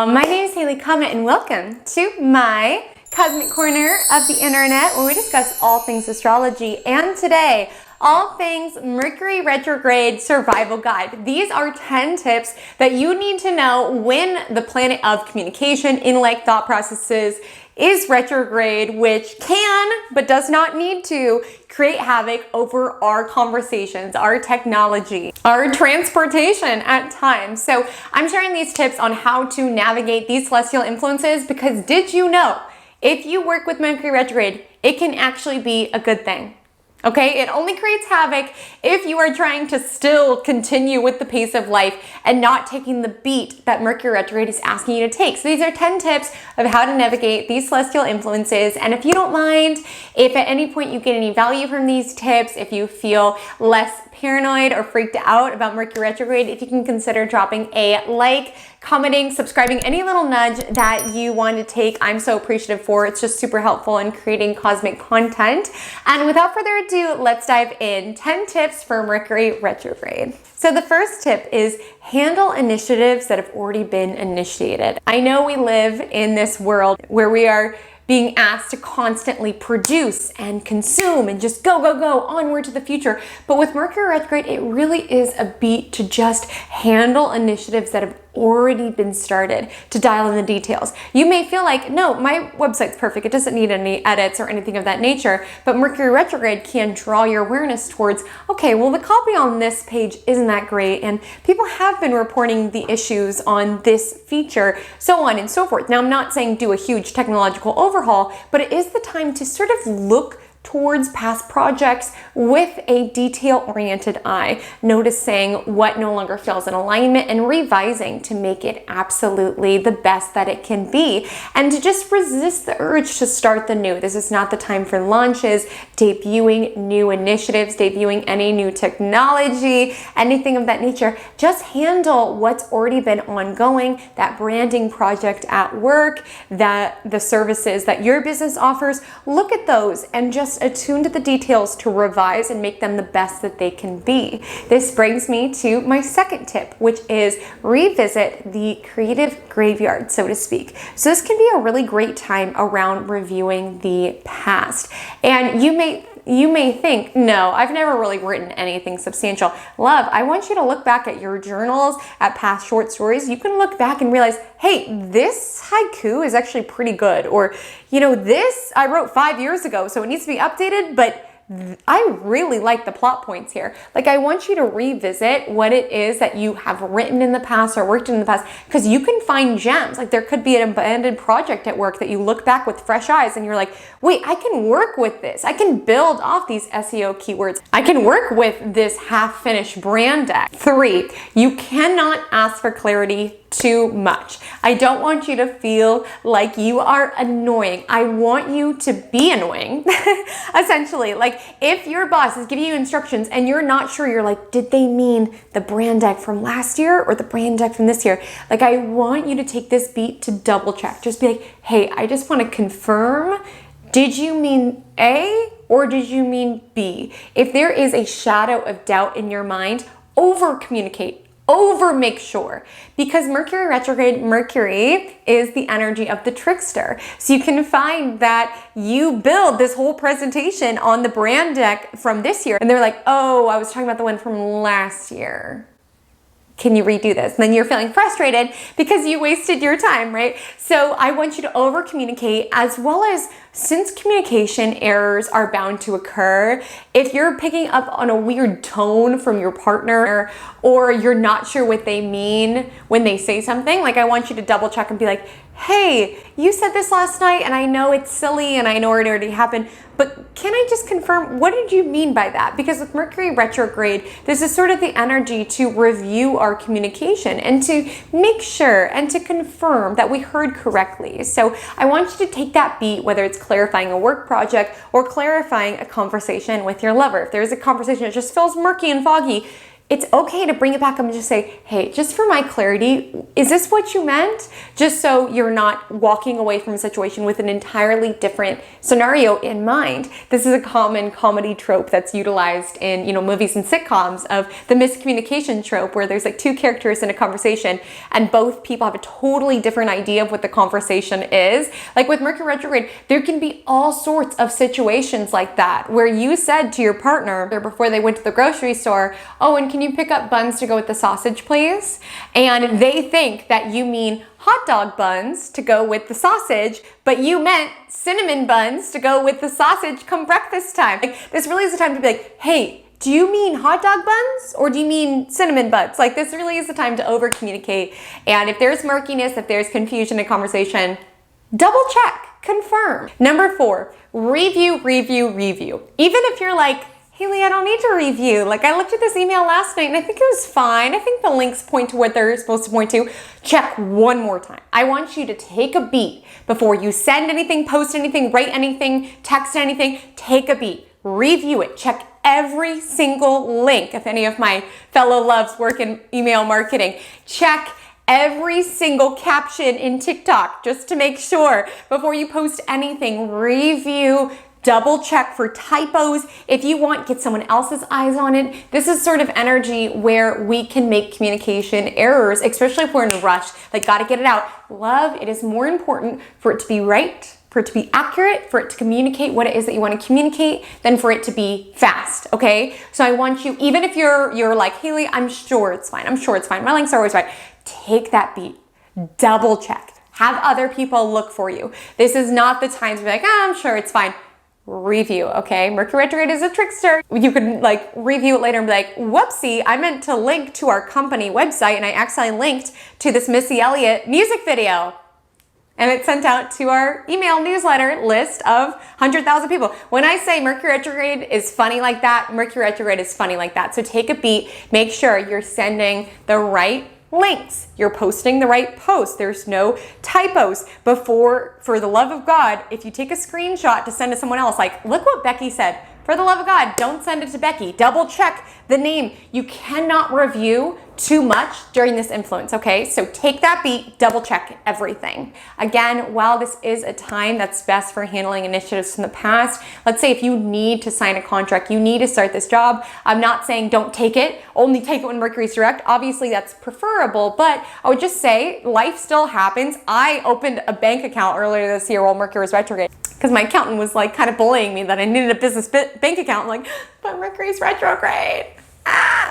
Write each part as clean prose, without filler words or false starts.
y'all, my name is Haley Comet and welcome to my cosmic corner of the internet where we discuss all things astrology, and today all things Mercury Retrograde survival guide. These are 10 tips that you need to know when the planet of communication, intellect, thought processes is retrograde, which can, but does not need to, create havoc over our conversations, our technology, our transportation at times. So I'm sharing these tips on how to navigate these celestial influences because did you know, if you work with Mercury Retrograde, it can actually be a good thing. Okay, it only creates havoc if you are trying to still continue with the pace of life and not taking the beat that Mercury Retrograde is asking you to take. So these are 10 tips of how to navigate these celestial influences. And if you don't mind, if at any point you get any value from these tips, if you feel less paranoid or freaked out about Mercury Retrograde, if you can consider dropping a like, commenting, subscribing, any little nudge that you want to take, I'm so appreciative for. It's just super helpful in creating cosmic content. And without further ado, let's dive in. 10 tips for Mercury Retrograde. So the first tip is handle initiatives that have already been initiated. I know we live in this world where we are being asked to constantly produce and consume and just go, go, go, onward to the future. But with Mercury Retrograde, it really is a beat to just handle initiatives that have already been started, to dial in the details. You may feel like, no, my website's perfect. It doesn't need any edits or anything of that nature. But Mercury Retrograde can draw your awareness towards, okay, well, the copy on this page isn't that great. And people have been reporting the issues on this feature, so on and so forth. Now, I'm not saying do a huge technological overhaul, but it is the time to sort of look towards past projects with a detail-oriented eye, noticing what no longer feels in alignment and revising to make it absolutely the best that it can be, and to just resist the urge to start the new. This is not the time for launches, debuting new initiatives, debuting any new technology, anything of that nature. Just handle what's already been ongoing, that branding project at work, that the services that your business offers. Look at those and just attune to the details to revise and make them the best that they can be. This brings me to my second tip, which is revisit the creative graveyard, so to speak. So this can be a really great time around reviewing the past. And you may think, no, I've never really written anything substantial. Love, I want you to look back at your journals, at past short stories. You can look back and realize, hey, this haiku is actually pretty good. Or, you know, this I wrote 5 years ago, so it needs to be updated, but I really like the plot points here. Like, I want you to revisit what it is that you have written in the past or worked in the past, because you can find gems. Like, there could be an abandoned project at work that you look back with fresh eyes and you're like, wait, I can work with this. I can build off these SEO keywords. I can work with this half-finished brand deck. 3, you cannot ask for clarity too much. I don't want you to feel like you are annoying. I want you to be annoying. Essentially, like if your boss is giving you instructions and you're not sure, you're like, did they mean the brand deck from last year or the brand deck from this year? Like, I want you to take this beat to double check. Just be like, hey, I just want to confirm, did you mean A or did you mean B? If there is a shadow of doubt in your mind, over communicate. Over make sure, because Mercury Retrograde, Mercury is the energy of the trickster. So you can find that you build this whole presentation on the brand deck from this year and they're like, oh, I was talking about the one from last year. Can you redo this? And then you're feeling frustrated because you wasted your time, right? So I want you to over communicate, as well as, since communication errors are bound to occur, if you're picking up on a weird tone from your partner or you're not sure what they mean when they say something, like, I want you to double check and be like, hey, you said this last night and I know it's silly and I know it already happened, but can I just confirm, what did you mean by that? Because with Mercury Retrograde, this is sort of the energy to review our communication and to make sure and to confirm that we heard correctly. So I want you to take that beat, whether it's clarifying a work project or clarifying a conversation with your lover. If there's a conversation that just feels murky and foggy, it's okay to bring it back up and just say, hey, just for my clarity, is this what you meant? Just so you're not walking away from a situation with an entirely different scenario in mind. This is a common comedy trope that's utilized in, movies and sitcoms, of the miscommunication trope, where there's like two characters in a conversation and both people have a totally different idea of what the conversation is. Like with Mercury retrograde, there can be all sorts of situations like that, where you said to your partner before they went to the grocery store, oh, and can you pick up buns to go with the sausage, please? And they think that you mean hot dog buns to go with the sausage, but you meant cinnamon buns to go with the sausage come breakfast time. Like, this really is the time to be like, hey, do you mean hot dog buns or do you mean cinnamon buns? Like, this really is the time to over communicate. And if there's murkiness, if there's confusion in conversation, double check, confirm. Number 4, review. Even if you're like, Haley, I don't need to review. Like, I looked at this email last night and I think it was fine. I think the links point to what they're supposed to point to. Check one more time. I want you to take a beat before you send anything, post anything, write anything, text anything. Take a beat, review it, check every single link. If any of my fellow loves work in email marketing, check every single caption in TikTok just to make sure before you post anything. Review, double check for typos. If you want, get someone else's eyes on it. This is sort of energy where we can make communication errors, especially if we're in a rush, like gotta get it out. Love, it is more important for it to be right, for it to be accurate, for it to communicate what it is that you want to communicate, than for it to be fast, okay? So I want you, even if you're like, Haley, I'm sure it's fine, my links are always fine, take that beat, double check, have other people look for you. This is not the time to be like, I'm sure it's fine. Review, okay? Mercury retrograde is a trickster. You could like review it later and be like, whoopsie, I meant to link to our company website and I accidentally linked to this Missy Elliott music video. And it's sent out to our email newsletter list of 100,000 people. When I say Mercury retrograde is funny like that, Mercury retrograde is funny like that. So take a beat, make sure you're sending the right links. You're posting the right post. There's no typos. Before, for the love of God, if you take a screenshot to send to someone else, like, look what Becky said. For the love of God, don't send it to Becky. Double check the name. You cannot review too much during this influence, okay? So take that beat, double check everything. Again, while this is a time that's best for handling initiatives from the past, let's say if you need to sign a contract, you need to start this job, I'm not saying don't take it, only take it when Mercury's direct. Obviously that's preferable, but I would just say life still happens. I opened a bank account earlier this year while Mercury was retrograde, because my accountant was like kind of bullying me that I needed a business bank account. I'm like, but Mercury's retrograde.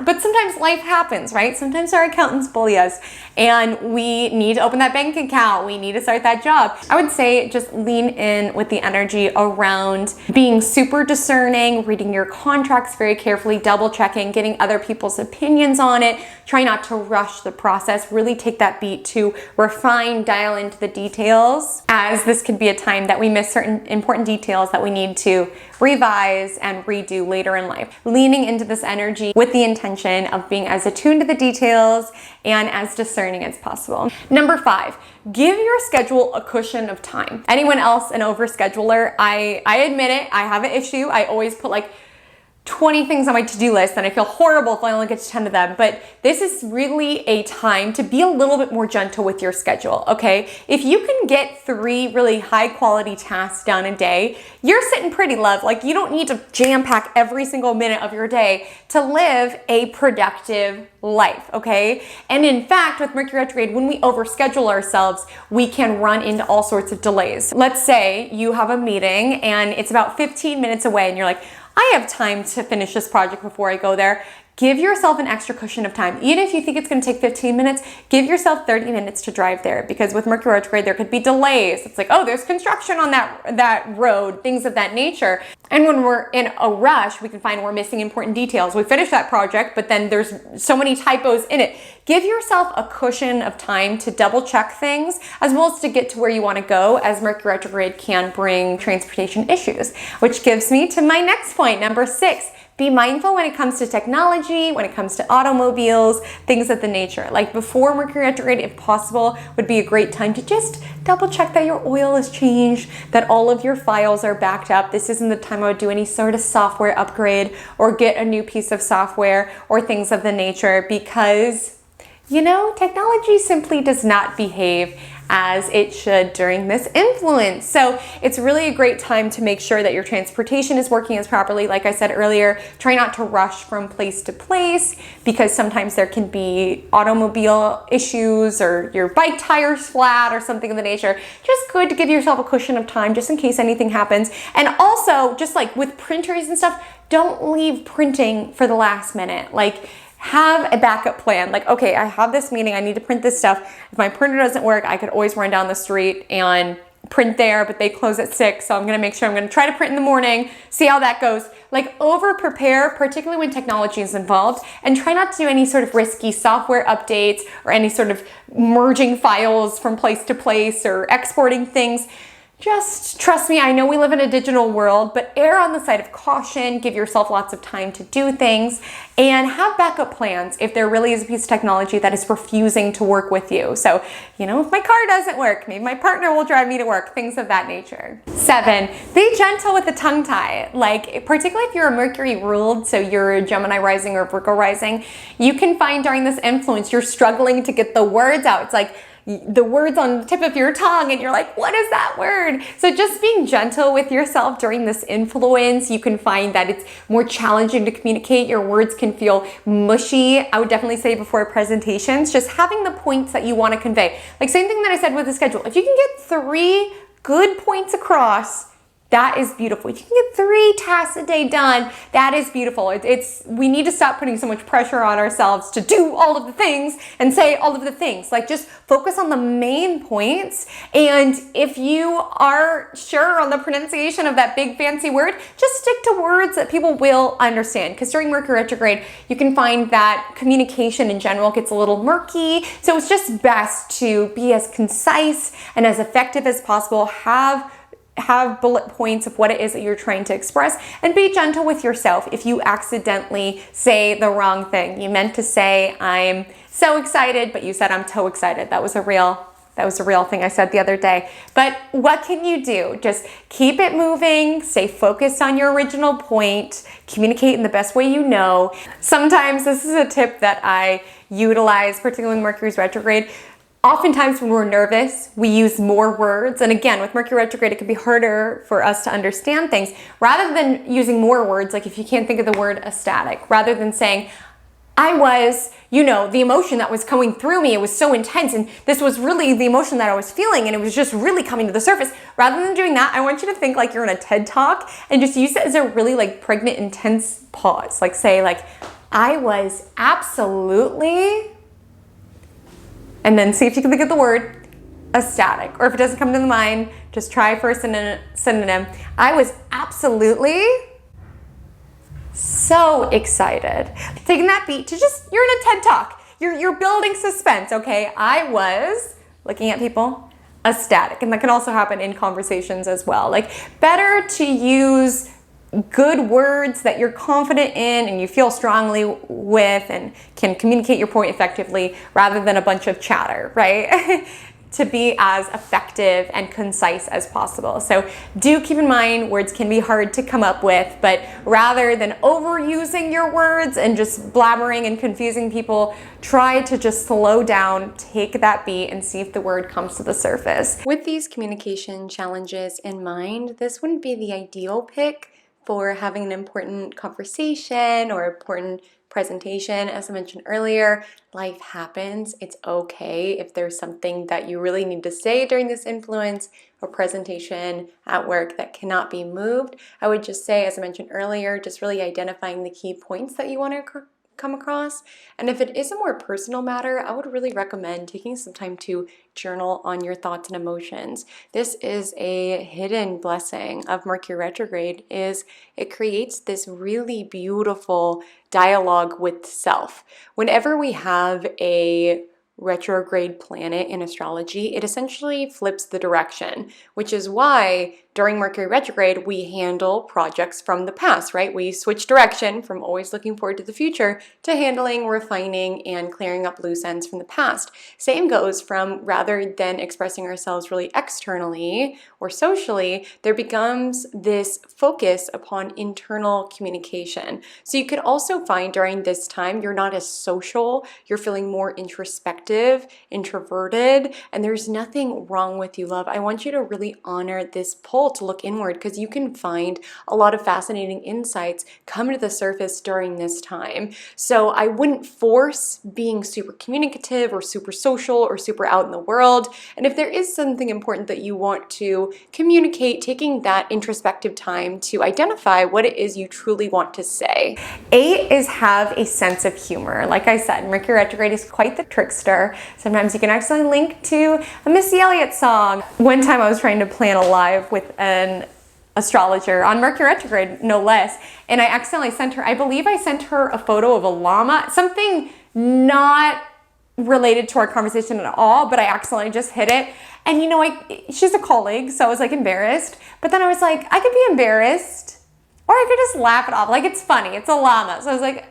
But sometimes life happens, right? Sometimes our accountants bully us and we need to open that bank account. We need to start that job. I would say just lean in with the energy around being super discerning, reading your contracts very carefully, double checking, getting other people's opinions on it. Try not to rush the process. Really take that beat to refine, dial into the details, as this could be a time that we miss certain important details that we need to revise and redo later in life. Leaning into this energy with the intention of being as attuned to the details and as discerning as possible. Number 5, give your schedule a cushion of time. Anyone else an overscheduler? I admit it, I have an issue. I always put like 20 things on my to-do list and I feel horrible if I only get to 10 of them, but this is really a time to be a little bit more gentle with your schedule, okay? If you can get 3 really high quality tasks done a day, you're sitting pretty, love. Like, you don't need to jam pack every single minute of your day to live a productive life, okay? And in fact, with Mercury retrograde, when we overschedule ourselves, we can run into all sorts of delays. Let's say you have a meeting and it's about 15 minutes away and you're like, I have time to finish this project before I go there. Give yourself an extra cushion of time. Even if you think it's going to take 15 minutes, give yourself 30 minutes to drive there, because with Mercury retrograde, there could be delays. It's like, oh, there's construction on that road, things of that nature. And when we're in a rush, we can find we're missing important details. We finish that project, but then there's so many typos in it. Give yourself a cushion of time to double check things, as well as to get to where you want to go, as Mercury retrograde can bring transportation issues, which gives me to my next point, number 6. be mindful when it comes to technology, when it comes to automobiles, things of the nature. Like before Mercury retrograde, if possible, would be a great time to just double check that your oil is changed, that all of your files are backed up. This isn't the time I would do any sort of software upgrade or get a new piece of software or things of the nature, because, you know, technology simply does not behave as it should during this influence. So it's really a great time to make sure that your transportation is working as properly. Like I said earlier, try not to rush from place to place, because sometimes there can be automobile issues or your bike tire's flat or something of the nature. Just good to give yourself a cushion of time just in case anything happens. And also, just like with printers and stuff, don't leave printing for the last minute. Like, have a backup plan. Like, okay, I have this meeting, I need to print this stuff. If my printer doesn't work, I could always run down the street and print there, but they close at 6, so I'm gonna make sure I'm gonna try to print in the morning, see how that goes. Like, over prepare, particularly when technology is involved, and try not to do any sort of risky software updates or any sort of merging files from place to place or exporting things. Just trust me, I know we live in a digital world, but err on the side of caution, give yourself lots of time to do things, and have backup plans if there really is a piece of technology that is refusing to work with you. So, you know, if my car doesn't work, maybe my partner will drive me to work, things of that nature. 7, be gentle with the tongue tie. Like, particularly if you're a Mercury ruled, so you're a Gemini rising or Virgo rising, you can find during this influence, you're struggling to get the words out. It's like, the words on the tip of your tongue and you're like, what is that word? So just being gentle with yourself during this influence, you can find that it's more challenging to communicate. Your words can feel mushy. I would definitely say before presentations, just having the points that you want to convey. Like, same thing that I said with the schedule. If you can get 3 good points across, that is beautiful. If you can get 3 tasks a day done, that is beautiful. We need to stop putting so much pressure on ourselves to do all of the things and say all of the things. Like, just focus on the main points. And if you are sure on the pronunciation of that big fancy word, just stick to words that people will understand. Because during Mercury retrograde, you can find that communication in general gets a little murky. So it's just best to be as concise and as effective as possible. Have bullet points of what it is that you're trying to express, and be gentle with yourself if you accidentally say the wrong thing. You meant to say, I'm so excited, but you said, I'm so excited. That was a real thing I said the other day. But what can you do? Just keep it moving, stay focused on your original point, communicate in the best way you know. Sometimes this is a tip that I utilize, particularly in Mercury's retrograde. Oftentimes when we're nervous, we use more words. And again, with Mercury retrograde, it can be harder for us to understand things. Rather than using more words, like if you can't think of the word ecstatic, rather than saying, I was, you know, the emotion that was coming through me, it was so intense, and this was really the emotion that I was feeling, and it was just really coming to the surface. Rather than doing that, I want you to think like you're in a TED Talk and just use it as a really like pregnant, intense pause. Like say like, I was absolutely... and then see if you can think of the word ecstatic. Or if it doesn't come to the mind, just try for a synonym. I was absolutely so excited. Taking that beat to just, you're in a TED Talk. You're building suspense, okay? I was, looking at people, ecstatic. And that can also happen in conversations as well. Like, better to use good words that you're confident in and you feel strongly with and can communicate your point effectively, rather than a bunch of chatter, right? To be as effective and concise as possible. So do keep in mind, words can be hard to come up with, but rather than overusing your words and just blabbering and confusing people, try to just slow down, take that beat, and see if the word comes to the surface. With these communication challenges in mind, this wouldn't be the ideal pick for having an important conversation or important presentation. As I mentioned earlier, life happens. It's okay if there's something that you really need to say during this influence or presentation at work that cannot be moved. I would just say, as I mentioned earlier, just really identifying the key points that you want to come across. And if it is a more personal matter, I would really recommend taking some time to journal on your thoughts and emotions. This is a hidden blessing of Mercury retrograde, is it creates this really beautiful dialogue with self. Whenever we have a retrograde planet in astrology, it essentially flips the direction, which is why during Mercury retrograde, we handle projects from the past, right? We switch direction from always looking forward to the future to handling, refining, and clearing up loose ends from the past. Same goes from rather than expressing ourselves really externally or socially, there becomes this focus upon internal communication. So you could also find during this time, you're not as social, you're feeling more introspective, introverted, and there's nothing wrong with you, love. I want you to really honor this pull to look inward because you can find a lot of fascinating insights come to the surface during this time. So I wouldn't force being super communicative or super social or super out in the world. And if there is something important that you want to communicate, taking that introspective time to identify what it is you truly want to say. 8 is have a sense of humor. Like I said, Mercury retrograde is quite the trickster. Sometimes you can actually link to a Missy Elliott song. One time I was trying to plan a live with an astrologer on Mercury retrograde, no less, and I accidentally sent her, I believe I sent her a photo of a llama, something not related to our conversation at all, but I accidentally just hit it. And you know, she's a colleague, so I was like embarrassed, but then I was like, I could be embarrassed or I could just laugh it off. Like, it's funny, it's a llama. So I was like,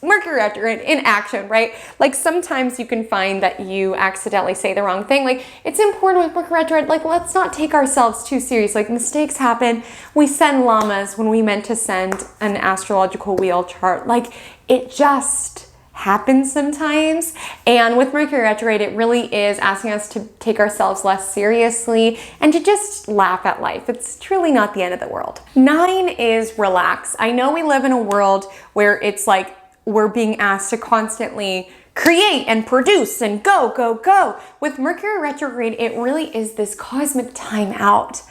Mercury retrograde in action, right? Like sometimes you can find that you accidentally say the wrong thing. Like, it's important with Mercury retrograde, like, let's not take ourselves too serious. Like, mistakes happen. We send llamas when we meant to send an astrological wheel chart. Like, it just happens sometimes. And with Mercury retrograde, it really is asking us to take ourselves less seriously and to just laugh at life. It's truly not the end of the world. 9 is relax. I know we live in a world where it's like we're being asked to constantly create and produce and go, go, go. With Mercury retrograde, it really is this cosmic time out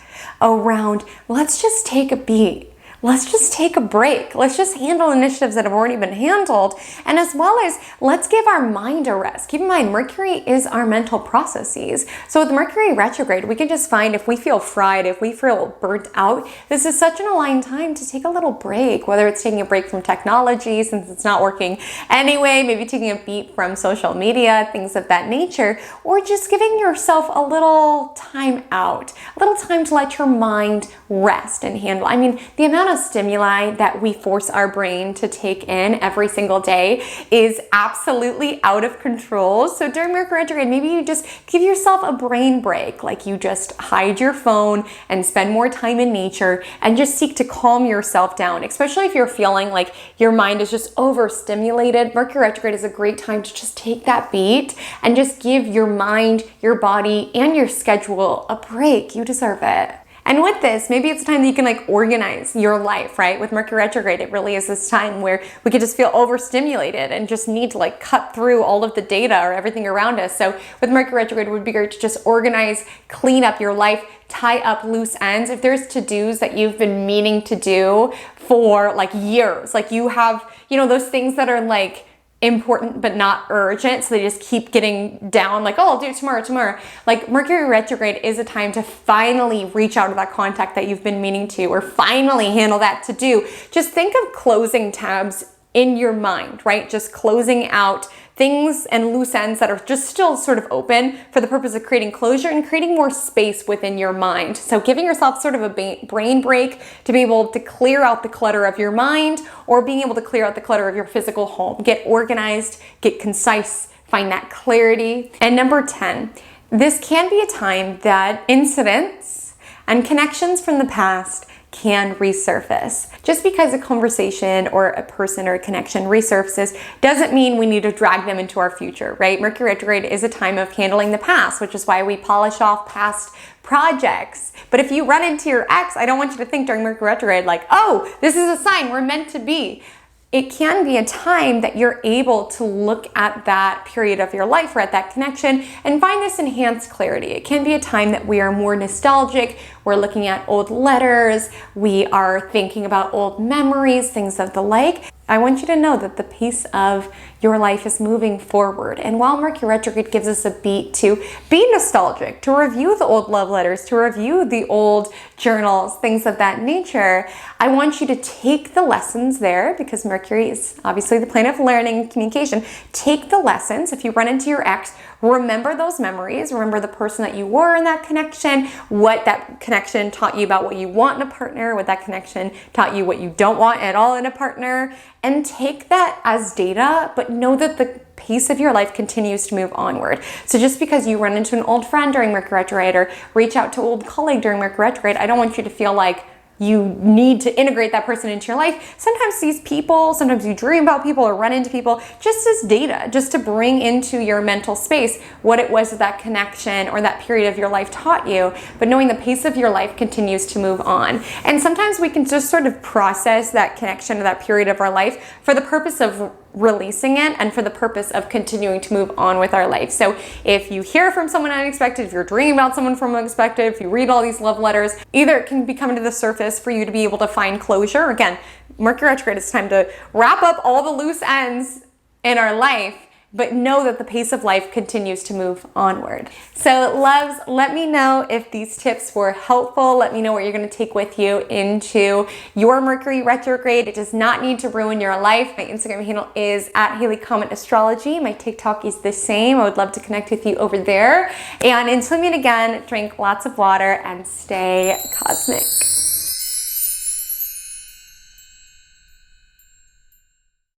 around, let's just take a beat. Let's just take a break. Let's just handle initiatives that have already been handled. And as well as let's give our mind a rest. Keep in mind, Mercury is our mental processes. So with Mercury retrograde, we can just find if we feel fried, if we feel burnt out, this is such an aligned time to take a little break, whether it's taking a break from technology since it's not working anyway, maybe taking a beat from social media, things of that nature, or just giving yourself a little time out, a little time to let your mind rest and handle. I mean, the amount of stimuli that we force our brain to take in every single day is absolutely out of control. So during Mercury retrograde, maybe you just give yourself a brain break, like you just hide your phone and spend more time in nature and just seek to calm yourself down, especially if you're feeling like your mind is just overstimulated. Mercury retrograde is a great time to just take that beat and just give your mind, your body, and your schedule a break. You deserve it. And with this, maybe it's time that you can like organize your life, right? With Mercury retrograde, it really is this time where we could just feel overstimulated and just need to like cut through all of the data or everything around us. So with Mercury retrograde, it would be great to just organize, clean up your life, tie up loose ends. If there's to-dos that you've been meaning to do for like years, like you have, you know, those things that are like important but not urgent, so they just keep getting down, like, oh, I'll do it tomorrow. Like Mercury retrograde is a time to finally reach out to that contact that you've been meaning to, or finally handle that to do. Just think of closing tabs in your mind, right? Just closing out things and loose ends that are just still sort of open for the purpose of creating closure and creating more space within your mind. So giving yourself sort of a brain break to be able to clear out the clutter of your mind, or being able to clear out the clutter of your physical home. Get organized, get concise, find that clarity. And number 10, this can be a time that incidents and connections from the past can resurface. Just because a conversation or a person or a connection resurfaces doesn't mean we need to drag them into our future, right? Mercury retrograde is a time of handling the past, which is why we polish off past projects. But if you run into your ex, I don't want you to think during Mercury retrograde like, oh, this is a sign we're meant to be. It can be a time that you're able to look at that period of your life or at that connection and find this enhanced clarity. It can be a time that we are more nostalgic, we're looking at old letters, we are thinking about old memories, things of the like. I want you to know that the pace of your life is moving forward. And while Mercury retrograde gives us a beat to be nostalgic, to review the old love letters, to review the old journals, things of that nature, I want you to take the lessons there, because Mercury is obviously the planet of learning and communication. Take the lessons. If you run into your ex, remember those memories. Remember the person that you were in that connection, what that connection taught you about what you want in a partner, what that connection taught you what you don't want at all in a partner, and take that as data, but know that the pace of your life continues to move onward. So just because you run into an old friend during Mercury retrograde or reach out to an old colleague during Mercury retrograde, I don't want you to feel like you need to integrate that person into your life. Sometimes these people, sometimes you dream about people or run into people just as data, just to bring into your mental space what it was that connection or that period of your life taught you, but knowing the pace of your life continues to move on. And sometimes we can just sort of process that connection or that period of our life for the purpose of releasing it and for the purpose of continuing to move on with our life. So if you hear from someone unexpected, if you're dreaming about someone from unexpected, if you read all these love letters, either it can be coming to the surface for you to be able to find closure. Again, Mercury retrograde, it's time to wrap up all the loose ends in our life, but know that the pace of life continues to move onward. So loves, let me know if these tips were helpful. Let me know what you're going to take with you into your Mercury retrograde. It does not need to ruin your life. My Instagram handle is @HaleyComet Astrology. My TikTok is the same. I would love to connect with you over there. And until we meet again, drink lots of water and stay cosmic.